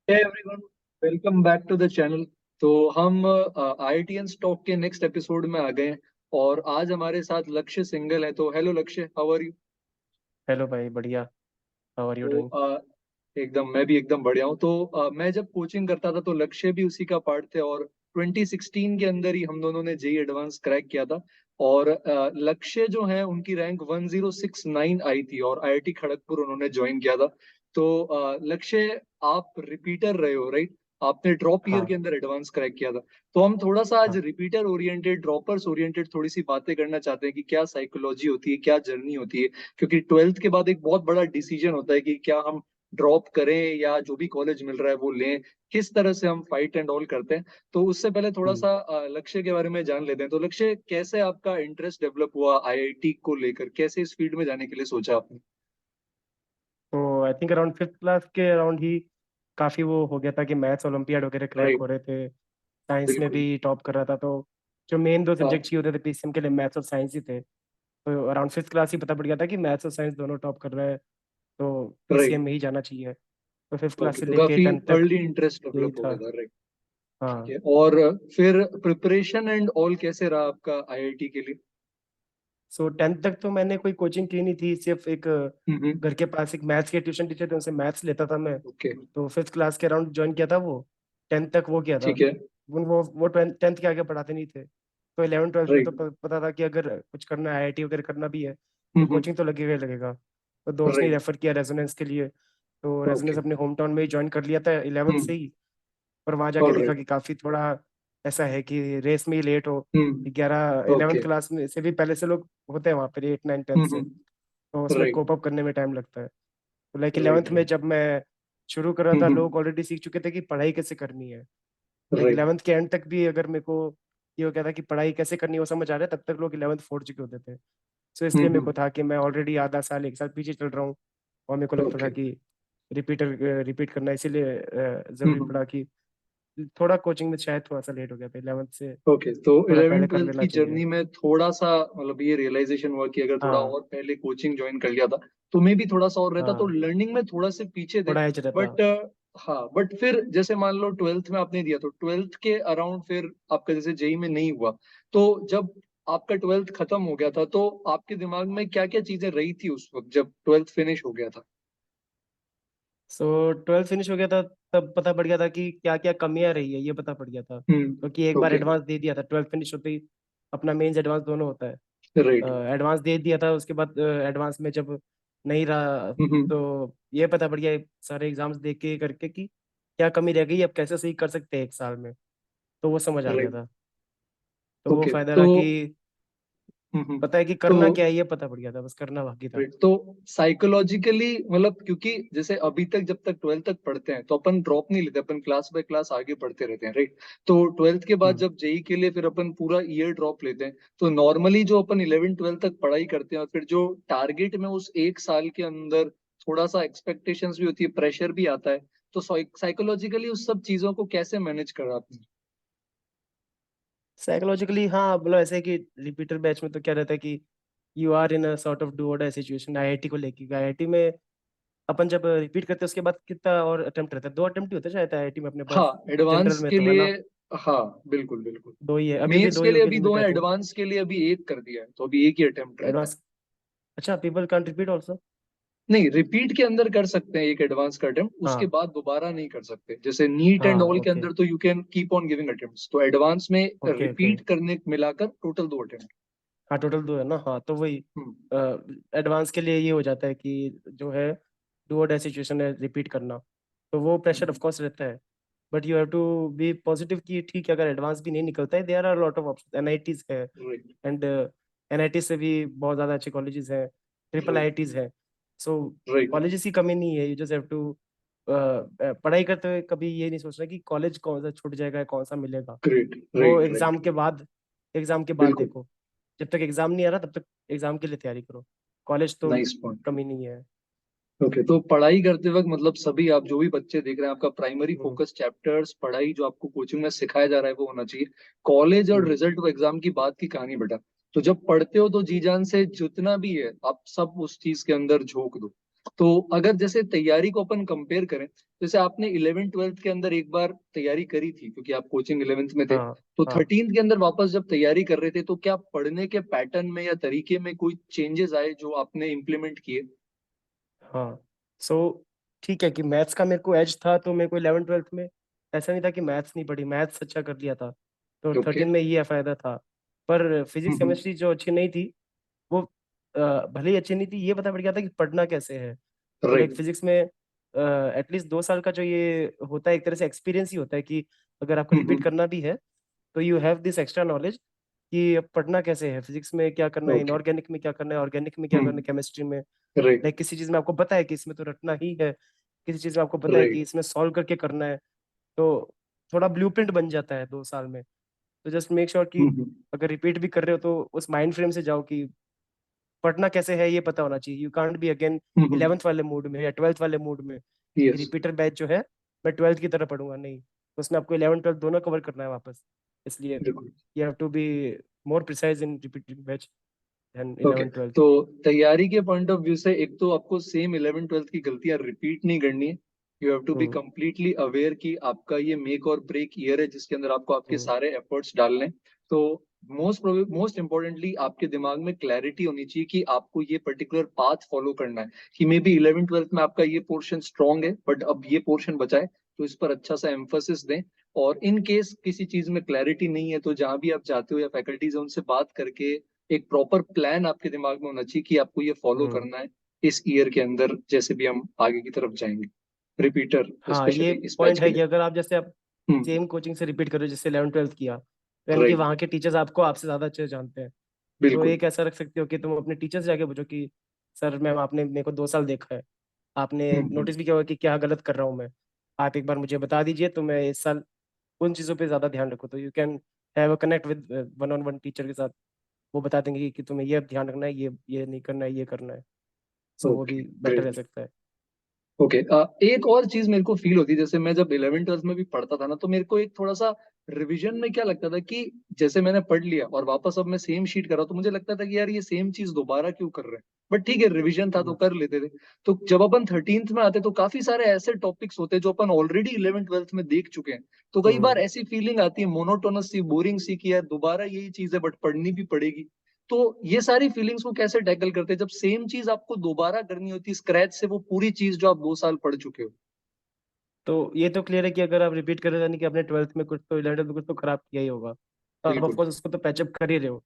Hey everyone, welcome back to the channel. तो हम IITN stock के नेक्स्ट एपिसोड में आ गए हैं और आज हमारे साथ लक्ष्य सिंगल है। तो हेलो लक्ष्य, हाउ आर यू? हेलो भाई, बढ़िया। हाउ आर यू तो डूइंग? एकदम मैं भी एकदम बढ़िया हूँ। तो मैं जब कोचिंग करता था तो लक्ष्य भी उसी का पार्ट थे और 2016 के अंदर ही हम दोनों ने जेई एडवांस क्रैक किया था। और लक्ष्य जो है उनकी रैंक 1069 आई थी और IIT खड़गपुर उन्होंने ज्वाइन किया था। तो लक्ष्य, आप रिपीटर रहे हो राइट? आपने ड्रॉप ईयर के हाँ अंदर एडवांस क्रैक किया था। तो हम थोड़ा सा आज हाँ। रिपीटर ओरिएंटेड, ड्रॉपर्स ओरिएंटेड थोड़ी सी बातें करना चाहते हैं कि क्या साइकोलॉजी होती है, क्या जर्नी होती है। क्योंकि ट्वेल्थ के बाद एक बहुत बड़ा डिसीजन होता है कि क्या हम ड्रॉप करें या जो भी कॉलेज मिल रहा है वो लें, किस तरह से हम फाइट एंड ऑल करते हैं। तो उससे पहले थोड़ा हम्म। सा लक्ष्य के बारे में जान लेते हैं। तो लक्ष्य, कैसे आपका इंटरेस्ट डेवलप हुआ IIT को लेकर, कैसे इस फील्ड में जाने के लिए सोचा आपने? तो I think around fifth class के अराउंड ही काफी वो हो गया था कि मैथ्स ओलंपियाड वगैरह क्रैक हो राइट। रहे थे। साइंस में बिल्कुल। भी टॉप कर रहा था, तो जो मेन दो हाँ। सब्जेक्ट्स ही होते थे पीसीएम के लिए, मैथ्स और साइंस ही थे। तो अराउंड फिफ्थ क्लास ही पता पड़ गया था कि मैथ्स और साइंस दोनों टॉप कर रहे हैं, तो पीसीएम राइट। में ही जाना चाहिए। तो फिफ्थ क्लास ओके, से तो लेके काफी 10th तक अर्ली इंटरेस्ट यही डेवलप हो था। गया था, राइट? ठीक हाँ। है। और फिर प्रिपरेशन एंड ऑल कैसे रहा आपका IIT के लिए? सो 10th तक तो मैंने कोई कोचिंग की नहीं थी, सिर्फ एक हम्म। घर के पास एक मैथ्स के ट्यूशन टीचर थे, उनसे मैथ्स लेता था मैं। ओके। तो फिफ्थ क्लास के अराउंड ज्वाइन किया था वो। 10th तक वो किया था। ठीक है। वो 10th के आगे पढ़ाते नहीं थे, तो 11 ट्वेल्थ में तो राइट। पता था कि अगर कुछ करना है, आईआईटी वगैरह करना भी है, तो हम्म। कोचिंग तो लगेगा ही लगेगा। तो दोस्त ने राइट। रेफर किया रेजोनेंस के लिए, तो ओके। रेजोनेंस अपने होम टाउन में ही ज्वाइन कर लिया था 11th हम्म। से ही। पर वहां जाके ऑल देखा राइट। कि काफी थोड़ा ऐसा है कि रेस में ही लेट हो। हम्म। 11 11th ओके। क्लास में से भी पहले से लोग होते हैं वहाँ पर 8 9 10th से, तो उसमें राइट। कोप अप करने में टाइम लगता है। तो लाइक राइट। 11th में राइट। जब मैं शुरू कर रहा था, हम्म। लोग ऑलरेडी सीख चुके थे कि पढ़ाई कैसे करनी है। Like right. 11th के एंड तक भी अगर मेरे को ये हो गया था कि पढ़ाई कैसे करनी है वो समझ आ रहा है, तब तक लोग 11th फोड़ चुके होते थे। सो इसलिए मेरे हम्म। को था कि मैं ऑलरेडी आधा साल एक साल पीछे चल रहा हूँ, और मेरे को लगता था ओके। कि रिपीट करना इसीलिए जरूरी हम्म। पड़ा कि थोड़ा कोचिंग में शायद थोड़ा सा लेट हो गया था 11th से, ओके, तो थोड़ा इलेवन पहले कर ट्वेल्थ लेना की चाहिए। जर्नी में थोड़ा सा मतलब ये रियलाइजेशन हुआ कि अगर थोड़ा हाँ और पहले कोचिंग ज्वाइन कर लिया था तो मैं भी थोड़ा सा और रहता तो हाँ। लर्निंग में थोड़ा से पीछे थे। थोड़ा एज रहता। बट हाँ, बट फिर जैसे मान लो ट्वेल्थ में आपने दिया तो ट्वेल्थ के अराउंड फिर आपका जैसे जेई में नहीं हुआ, तो जब आपका ट्वेल्थ खत्म हो गया था तो आपके दिमाग में क्या क्या चीजें रही थी उस वक्त जब ट्वेल्थ फिनिश हो गया था? सो 12th फिनिश हो गया था, तब पता पड़ गया था कि क्या क्या कमियां रही है, ये पता पड़ गया था। क्योंकि एक बार ओके। एडवांस दे दिया था 12th फिनिश होते ही, अपना मेंस एडवांस दोनों होता है। राइट। एडवांस दे दिया था, उसके बाद एडवांस में जब नहीं रहा, हम्म। तो ये पता पड़ गया सारे एग्जाम्स देख के करके कि क्या कमी रह गई, अब कैसे सही कर सकते हैं एक साल में। तो वो समझ आ गया राइट। था। तो वो ओके। फायदा तो रहा कि पता है कि तो करना क्या है, ये पता पड़ गया था, बस करना बाकी था। राइट, तो साइकोलॉजिकली मतलब क्योंकि जैसे अभी तक जब तक ट्वेल्थ तक पढ़ते हैं तो अपन ड्रॉप नहीं लेते, अपन क्लास बाय क्लास आगे पढ़ते रहते हैं, राइट? तो ट्वेल्थ के बाद हम्म। जब जेई के लिए फिर अपन पूरा ईयर ड्रॉप लेते हैं तो नॉर्मली जो अपन 11 12 तक पढ़ाई करते हैं और फिर जो टारगेट में उस एक साल के अंदर थोड़ा सा एक्सपेक्टेशंस भी होती है, प्रेशर भी आता है। तो साइकोलॉजिकली उस सब चीजों को कैसे मैनेज करा आपने? साइकोलॉजिकली हाँ, मतलब ऐसे है कि रिपीटर बैच में तो क्या रहता है कि you are in a sort of do और डाई सिचुएशन। आईआईटी को लेके, आईआईटी में अपन जब रिपीट करते हैं उसके बाद कितना और अटेम्प्ट रहता है, 2 अटेम्प्ट ही होते हैं शायद आईआईटी में अपने हाँ, पास। जनरल एडवांस में के तो है लिए। ना, हाँ, बिल्कुल बिल्कुल। दो ही है, अभी भी मेंस दो ही के लिए होगी अभी दो लिमिट है, आई थिंक। एडवांस के लिए अभी एक कर दिया है तो अभी एक ही अटेम्प्ट रहता है। एडवांस। अच्छा, पीपल कैन रिपीट ऑल्सो। नहीं, रिपीट के अंदर कर सकते हैं एक एडवांस का अटेम्प्ट, उसके हाँ बाद दोबारा नहीं कर सकते। जैसे नीट एंड हाँ। ऑल के ओके अंदर तो you can keep on giving attempts, तो एडवांस में ओके ओके। रिपीट करने मिलाकर टोटल दो अटेम्प्ट। हाँ टोटल दो है ना, हाँ तो वही हम्म। एडवांस के लिए ये हो जाता है कि जो है डू और डाई सिचुएशन है, रिपीट करना। तो वो प्रेशर ऑफ हम्म। कोर्स रहता है। But you have to be positive कि ठीक है, अगर एडवांस भी नहीं निकलता है, there are lot of option, NITs है। राइट। एंड एनआईटी से भी बहुत ज़्यादा अच्छे कॉलेजेस हैं, ट्रिपल राइट। आईआईटीज हैं। सो राइट। कॉलेजेस की कमी नहीं है, यू जस्ट हैव टू पढ़ाई करते हुए कभी ये नहीं सोचना कि कॉलेज कौन सा छूट जाएगा, कौन सा मिलेगा। ग्रेट। वो राइट। राइट। एग्जाम के बाद बिल्कुल। देखो। जब तक एग्जाम नहीं आ रहा तब तक एग्जाम के लिए तैयारी करो। कॉलेज तो नाइस पॉइंट। कमी नहीं है। ओके, तो पढ़ाई करते वक्त मतलब सभी आप जो भी बच्चे देख रहे हैं, आपका प्राइमरी हम्म फोकस चैप्टर्स पढ़ाई जो आपको कोचिंग में सिखाया जा रहा है वो होना चाहिए। कॉलेज और हम्म। रिजल्ट और एग्जाम की बात की कहानी बेटा। तो जब पढ़ते हो तो जी जान से जितना भी है आप सब उस चीज के अंदर झोंक दो। तो अगर जैसे तैयारी को अपन कंपेयर करें, जैसे आपने 11th 12th के अंदर एक बार तैयारी करी थी क्योंकि आप कोचिंग 11th में थे, हाँ तो हाँ 13th के अंदर वापस जब तैयारी कर रहे थे तो क्या पढ़ने के पैटर्न में या तरीके में कोई चेंजेस आए जो आपने इम्प्लीमेंट किए? हाँ। सो ठीक है कि मैथ्स का मेरे को एज था, तो मेरे को 11th 12th में ऐसा नहीं था कि मैथ्स नहीं पढ़ी, मैथ्स अच्छा कर लिया था, तो ओके। 13 में ये फायदा था। पर फिजिक्स हम्म। केमिस्ट्री जो अच्छी नहीं थी, वो भले ही अच्छी नहीं थी, ये पता पड़ गया था कि पढ़ना कैसे है। तो लाइक राइट। फिजिक्स में एटलीस्ट 2 साल का जो ये होता है, एक तरह से एक्सपीरियंस ही होता है कि अगर आपको रिपीट हम्म। करना भी है तो you have this extra knowledge कि अब पढ़ना कैसे है, फिजिक्स में क्या करना है, ओके। इनऑर्गेनिक में क्या करना है, ऑर्गेनिक में क्या करना है, हम्म। केमिस्ट्री में। राइट। लाइक किसी चीज में आपको पता है कि इसमें तो रटना ही है, किसी चीज में आपको पता है कि राइट। इसमें सॉल्व करके करना है, तो थोड़ा ब्लूप्रिंट बन जाता है 2 साल में। तो जस्ट मेक श्योर कि हम्म। अगर रिपीट भी कर रहे हो तो उस माइंड फ्रेम से जाओ कि पढ़ना कैसे है ये पता होना चाहिए। You can't be again hmm. 11th वाले मूड में या 12th वाले मूड में कि यस। रिपीटर बैच जो है मैं 12th की तरह पढ़ूंगा, नहीं, तो उसमें आपको 11th 12th दोनों कवर करना है वापस। इसलिए बिल्कुल। You have to be more precise in repeating batch then okay. 11th 12th। तो तैयारी के पॉइंट ऑफ व्यू से एक तो आपको सेम 11th 12th की गलतियां रिपीट नहीं करनी है। You have to be hmm completely aware कि आपका ये मेक और ब्रेक ईयर है जिसके अंदर आपको आपके हम्म सारे एफर्ट्स डालने हैं। तो मोस्ट इम्पोर्टेंटली आपके दिमाग में क्लैरिटी होनी चाहिए कि आपको ये पर्टिकुलर पाथ फॉलो करना है, कि मे बी 11th 12th में आपका ये पोर्शन स्ट्रांग है बट अब ये पोर्शन बचा है, तो इस पर अच्छा सा एम्फोसिस दें। और इन केस किसी चीज में क्लैरिटी नहीं है तो जहां भी आप जाते हो या फैकल्टीज है उनसे बात करके एक प्रॉपर प्लान आपके दिमाग में होना चाहिए कि आपको ये फॉलो हम्म। करना है इस ईयर के अंदर, जैसे भी हम आगे की तरफ जाएंगे, रिपीटर हाँ, ये स्पेशली इस बैच पॉइंट के है कि लिए। अगर आप जैसे आप हम्म। सेम कोचिंग से रिपीट करो जिससे 11th 12th किया, तो यानी कि राइट। वहाँ के टीचर्स आपको आपसे ज़्यादा अच्छे से जानते हैं। तो बिल्कुल। एक ऐसा रख सकते हो कि तुम अपने टीचर से जाके पूछो कि सर मैम आपने मेरे को 2 साल देखा है, आपने हम्म। नोटिस भी किया होगा कि क्या गलत कर रहा हूँ मैं, आप एक बार मुझे बता दीजिए तो मैं इस साल उन चीज़ों पे ज़्यादा ध्यान रखूँ। तो you can have a connect with one on one teacher के साथ, वो बता देंगे कि तुम्हें ये ध्यान रखना है, ये नहीं करना है, ये करना है। सो वो ओके। भी बेटर रह ग्रेट। सकता है। ओके। एक और चीज मेरे को फील होती है, जैसे मैं जब 11th 12th में भी पढ़ता था ना, तो मेरे को एक थोड़ा सा रिवीजन में क्या लगता था कि जैसे मैंने पढ़ लिया और वापस अब मैं सेम शीट कर रहा हूँ, तो मुझे लगता था कि यार ये सेम चीज दोबारा क्यों कर रहे हैं। बट ठीक है, रिवीजन था तो हम्म कर लेते थे। तो जब अपन 13th में आते तो काफी सारे ऐसे टॉपिक्स होते हैं जो अपन ऑलरेडी 11th 12th में देख चुके हैं। तो कई हम्म। बार ऐसी फीलिंग आती है मोनोटोनस सी, बोरिंग सी, कि यार दोबारा यही चीज है बट पढ़नी भी पड़ेगी। तो ये सारी फीलिंग्स को कैसे टैकल करते हैं जब सेम चीज आपको दोबारा करनी होती है स्क्रैच से, वो पूरी चीज जो आप 2 साल पढ़ चुके हो? तो ये तो क्लियर है कि अगर आप रिपीट कर रहे हो यानी कि आपने 12th में कुछ तो 11th में कुछ तो खराब किया ही होगा, तो आप बिल्कुल। ऑफकोर्स उसको तो पैचअप कर ही रहे हो।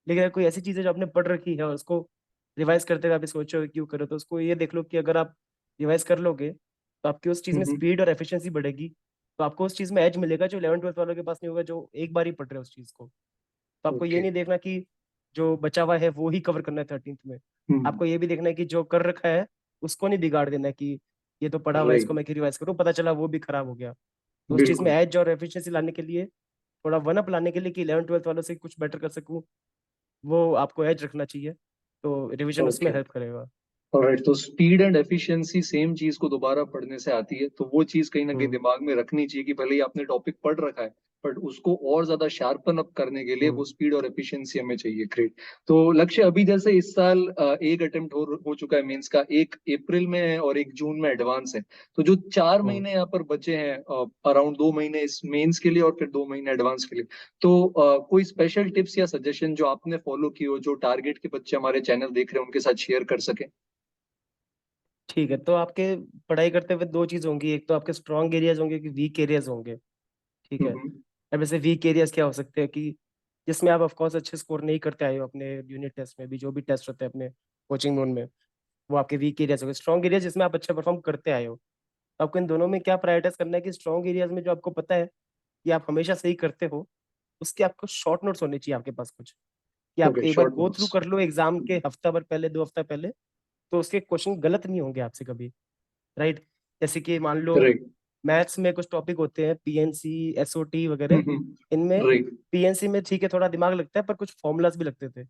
लेकिन अगर कोई ऐसी चीज़ है जो आपने पढ़ रखी है और उसको रिवाइज करते हुए आप ये सोचो कि क्यों करो, तो उसको ये देख लो कि अगर आप रिवाइज कर लोगे तो आपकी उस चीज़ में हम्म। स्पीड और एफिशिएंसी बढ़ेगी। तो आपको उस चीज़ में एज मिलेगा जो 11th 12th वालों के पास नहीं होगा, जो एक बार ही पढ़ रहे हो उस चीज़ को। तो आपको ये ओके। नहीं देखना कि जो बचा हुआ है वो ही कवर करना है 13th में। हम्म। आपको ये भी देखना है कि जो कर रखा है उसको नहीं बिगाड़ देना है कि ये तो पढ़ा हुआ है इसको राइट। मैं क्यों रिवाइज करूँ, पता चला वो भी खराब हो गया। तो उस चीज़ में बिल्कुल। एज और एफिशिएंसी लाने के लिए, थोड़ा वन अप लाने के लिए कि 11th 12th वालों से कुछ बेटर कर सकूं, वो आपको एज रखना चाहिए। तो रिवीजन उसमें ओके। हेल्प करेगा। ऑलराइट। तो स्पीड एंड एफिशिएंसी सेम चीज को दोबारा पढ़ने से आती है, तो वो चीज कहीं ना कहीं हम्म दिमाग में रखनी चाहिए कि भले ही आपने टॉपिक पढ़ रखा है बट उसको और ज्यादा शार्पन अप करने के लिए वो हम्म स्पीड और एफिशिएंसी हमें चाहिए। ग्रेट। तो लक्ष्य, अभी जैसे इस साल एक अटेम्प्ट हो चुका है मेंस का, एक अप्रैल में है और एक जून में एडवांस है। तो जो 4 महीने यहाँ पर बचे हैं, अराउंड 2 महीने इस मेंस के लिए और फिर 2 महीने एडवांस के लिए, तो कोई स्पेशल टिप्स या सजेशन जो आपने फॉलो की हो, जो टारगेट के बच्चे हमारे चैनल देख रहे हैं उनके साथ शेयर कर सके? ठीक है, तो आपके पढ़ाई करते हुए दो चीज होंगी, एक तो आपके स्ट्रॉन्ग एरियाज होंगे कि वीक एरियाज होंगे। ठीक है। हम्म। अब जैसे वीक एरियाज क्या हो सकते हैं कि जिसमें आप ऑफ कोर्स अच्छे स्कोर नहीं करते आए हो अपने यूनिट टेस्ट में भी, जो भी टेस्ट होते हैं अपने कोचिंग में उनमें, वो आपके वीक एरियाज हो गए। स्ट्रॉन्ग एरियाज जिसमें आप अच्छा परफॉर्म करते आए हो, तो आपको इन दोनों में क्या प्रायोरिटाइज करना है कि स्ट्रॉन्ग एरियाज में जो आपको पता है कि आप हमेशा सही करते हो, उसके आपको शॉर्ट नोट्स होने चाहिए आपके पास कुछ, कि आप ओके। एक बार शॉर्ट गो थ्रू नोट्स। कर लो एग्जाम के हफ्ता भर पहले, 2 हफ्ता पहले, तो उसके क्वेश्चन गलत नहीं होंगे आपसे कभी। राइट। जैसे कि मान लो राइट। मैथ्स में कुछ टॉपिक होते हैं पीएनसी, एसओटी वगैरह, इनमें राइट। पीएनसी में ठीक है थोड़ा दिमाग लगता है पर कुछ फॉर्मूलाज भी लगते थे।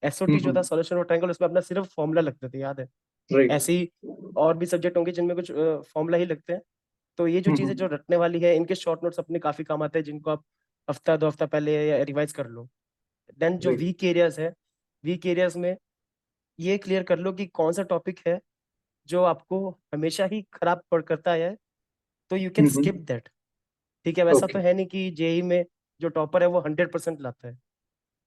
एसओटी जो था सॉल्यूशन ऑफ ट्रायंगल, उसमें अपना सिर्फ फॉर्मूला लगते थे, याद है। राइट। ऐसे ही और भी सब्जेक्ट होंगे जिनमें कुछ फॉर्मूला ही लगते हैं। तो ये जो चीजें जो रटने वाली है, इनके शॉर्ट नोट्स अपने काफी काम आते हैं, जिनको आप हफ्ता 2 हफ्ता पहले या रिवाइज कर लो। देन जो राइट। वीक एरियाज है, वीक एरियाज में ये क्लियर कर लो कि कौन सा टॉपिक है जो आपको हमेशा ही खराब करता है, तो यू कैन स्किप दैट। ठीक है, वैसा तो ओके। है नहीं कि जेई में जो टॉपर है वो 100% लाता है,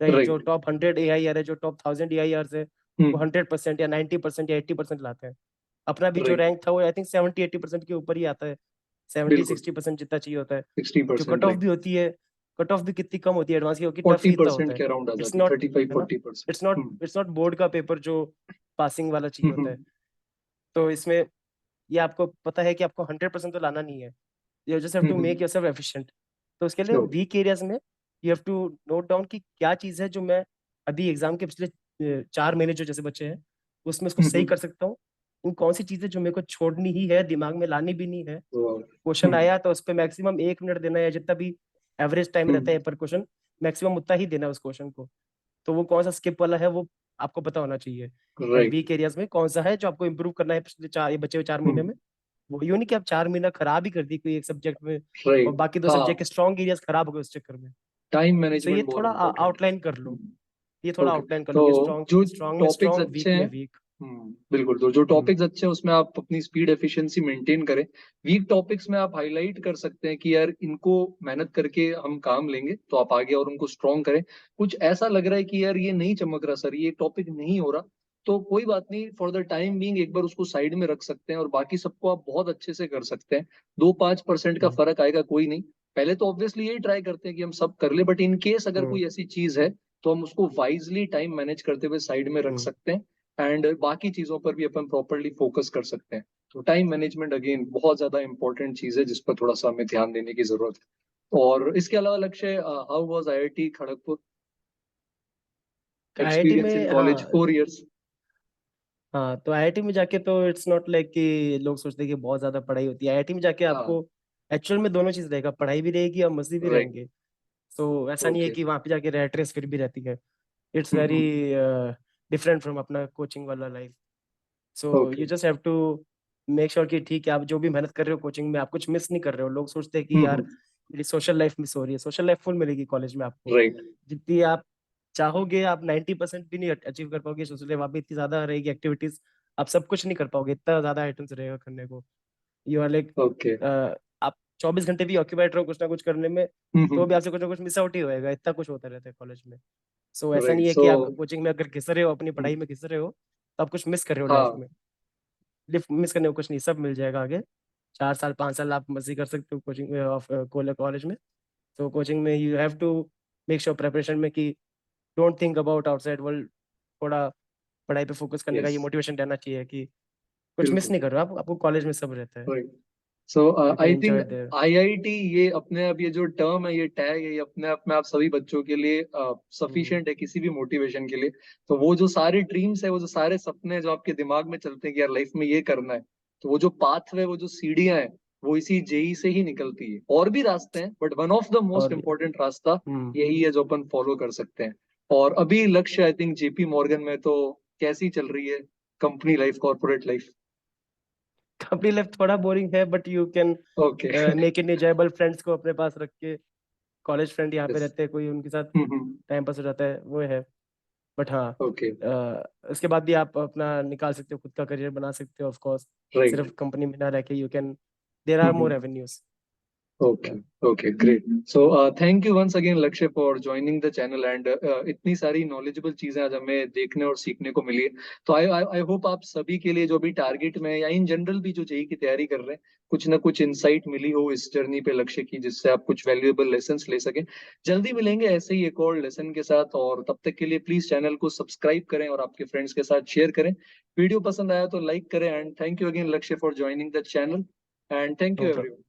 राइट? जो राइट। टॉप 100 एआईआर है, जो टॉप 1000 एआईआर है, वो 100% या 90% या 80% लाते हैं। अपना भी जो राइट। रैंक था वो आई थिंक 70-80% के ऊपर ही आता है, 70 बिल्कुल। 60% जितना चाहिए होता है। जो 60%। Cut off right. भी होती है, कट ऑफ भी कितनी कम होती है एडवांस की, क्योंकि टफ कितना होता 40% है। के अराउंड आ इट्स जाती है, नॉट, 35 है ना, 40%। इट्स नॉट बोर्ड का पेपर जो पासिंग वाला चाहिए होता है। हम्म। तो इसमें ये आपको पता है कि आपको 100% तो लाना नहीं है, you just have to make yourself efficient. तो उसके लिए ओके। वीक एरियाज में you have to note down कि क्या चीज़ है जो मैं अभी एग्जाम के पिछले 4 महीने जो जैसे बच्चे हैं उसमें उसको सही कर सकता हूँ। इन कौन सी चीजें जो मेरे को छोड़नी ही है, दिमाग में लानी भी नहीं है। क्वेश्चन आया तो उस पर मैक्सिमम 1 मिनट देना है, या जितना भी एवरेज टाइम रहता है पर क्वेश्चन, मैक्सिमम उतना ही देना है उस क्वेश्चन को। तो वो कौन सा स्किप वाला है वो आपको पता होना चाहिए। And right. वीक एरियाज में कौन सा है जो आपको इम्प्रूव करना है पिछले ये बचे हुए 4 महीने में। वो यूं नहीं कि आप 4 महीना खराब ही कर दी कोई एक सब्जेक्ट में और राइट। बाकी दो हाँ, सब्जेक्ट के स्ट्रॉन्ग एरियाज खराब हो गए उस चक्कर में। टाइम सो ये मैनेजमेंट बहुत थोड़ा इंपॉर्टेंट आउटलाइन कर लो, है। ये थोड़ा ओके। आउटलाइन कर तो लो कि स्ट्रॉन्ग जो स्ट्रॉन्ग में टॉपिक्स स्ट्रॉन्ग, वीक अच्छे हैं, में वीक। बिल्कुल, तो जो हम्म टॉपिक्स अच्छे हैं उसमें आप अपनी स्पीड एफिशिएंसी मेंटेन करें। वीक टॉपिक्स में आप हाईलाइट कर सकते हैं कि यार इनको मेहनत करके हम काम लेंगे, तो आप आगे और उनको स्ट्रॉन्ग करें। कुछ ऐसा लग रहा है कि यार ये नहीं चमक रहा सर, ये टॉपिक नहीं हो रहा, तो कोई बात नहीं, फॉर द टाइम बीइंग एक बार उसको साइड में रख सकते हैं और बाकी सबको आप बहुत अच्छे से कर सकते हैं। 2-5% का हम्म फर्क आएगा, कोई नहीं। पहले तो ऑब्वियसली यही ट्राई करते हैं कि हम सब कर ले, बट इन केस अगर हम्म कोई ऐसी चीज है तो हम उसको वाइजली टाइम मैनेज करते हुए साइड में रख हम्म सकते हैं, एंड बाकी चीजों पर भी अपन प्रॉपरली फोकस कर सकते हैं। तो टाइम मैनेजमेंट अगेन बहुत ज्यादा इंपॉर्टेंट चीज है जिस पर थोड़ा सा हमें ध्यान देने की जरूरत है। और इसके अलावा लक्ष्य, how was IIT Kharagpur IIT experience in में, कॉलेज हाँ 4 इयर्स? हाँ, तो आईआईटी में जाके तो इट्स नॉट लाइक कि लोग सोचते हैं कि बहुत ज्यादा पढ़ाई होती है। आईआईटी में जाके हाँ। आपको एक्चुअल में दोनों चीज रहेगा, पढ़ाई भी रहेगी और मजे भी राइट। रहेंगे। तो ऐसा नहीं है ओके। कि वहां पे जाके रैट रेस फिर भी रहती है। इट्स वेरी डिफरेंट फ्रॉम अपना कोचिंग वाला life. So okay. You just have to make sure कि ठीक है, आप जो भी मेहनत कर रहे हो कोचिंग में आप कुछ मिस नहीं कर रहे हो। लोग सोचते हैं कि यार मेरी सोशल लाइफ मिस हो रही है, सोशल लाइफ फुल मिलेगी कॉलेज में आपको। राइट। जितनी आप चाहोगे आप 90% भी नहीं अचीव कर पाओगे सोशल लाइफ, वहाँ पे इतनी ज्यादा रहेगी एक्टिविटीज, आप सब कुछ नहीं कर पाओगे, इतना ज्यादा आइटम्स रहेगा करने को। You are like, okay. आप 24 घंटे भी ऑक्यूपाइड रहो कुछ ना कुछ करने में, तो भी आपसे कुछ ना कुछ मिस आउट ही होएगा, इतना कुछ होता रहता है कॉलेज में। सो ऐसा राइट। नहीं है सो कि आप कोचिंग में अगर घिस रहे हो, अपनी पढ़ाई में घिस रहे हो, तो आप कुछ मिस कर रहे हो लाइफ हाँ। में। लिफ्ट मिस करने को कुछ नहीं, सब मिल जाएगा आगे। 4 साल 5 साल आप मस्ती कर सकते हो कोचिंग ऑफ कॉलेज में। तो कोचिंग में you have to make sure preparation में कि don't think about outside world, थोड़ा पढ़ाई पे फोकस करने का यस। ये मोटिवेशन रहना चाहिए कि कुछ मिस बिल्कुल। नहीं कर रहे हो आप, आपको कॉलेज में सब रहता है, right. So you can I think enjoy there. IIT ये अपने आप, ये जो टर्म है, ये टैग है, ये अपने आप में आप सभी बच्चों के लिए हम्म सफिशिएंट है किसी भी मोटिवेशन के लिए। तो वो जो सारे ड्रीम्स है, वो जो सारे सपने जो आपके दिमाग में चलते हैं कि यार लाइफ में ये करना है, तो वो जो पाथवे, वो जो सीढ़ियां हैं, वो इसी जेई से ही निकलती है। और भी रास्ते हैं, but one of the most और इम्पोर्टेंट रास्ता हम्म यही है जो अपन फॉलो कर सकते हैं। और अभी लक्ष्य आई थिंक जेपी मॉर्गन में तो कैसी चल रही है company life, corporate life? Company life थोड़ा बोरिंग है, but you can okay. Make it enjoyable, friends को अपने पास रख के। कॉलेज फ्रेंड यहाँ पे यस। रहते हैं, कोई उनके साथ टाइम पास हो जाता है, वो है। बट हाँ, ओके। उसके बाद भी आप अपना निकाल सकते हो, खुद का करियर बना सकते हो ऑफ कोर्स। राइट। सिर्फ कंपनी में ना रह के you can, there are more avenues. Okay, okay, great. So, thank you once again, Lakshay, for joining the channel, and इतनी सारी knowledgeable चीजें आज हमें देखने और सीखने को मिली है। तो आई होप आप सभी के लिए जो भी टारगेट में या इन जनरल भी जो जेई की तैयारी कर रहे हैं, कुछ ना कुछ इंसाइट मिली हो इस जर्नी पे लक्ष्य की, जिससे आप कुछ वैल्यूएबल लेसन्स ले सकें। जल्दी मिलेंगे ऐसे ही एक और लेसन के साथ, और तब तक के लिए प्लीज चैनल को सब्सक्राइब करें और आपके फ्रेंड्स के साथ शेयर करें। वीडियो पसंद आया तो लाइक करें, and thank you again Lakshya for joining the channel, and thank no you problem. Everyone.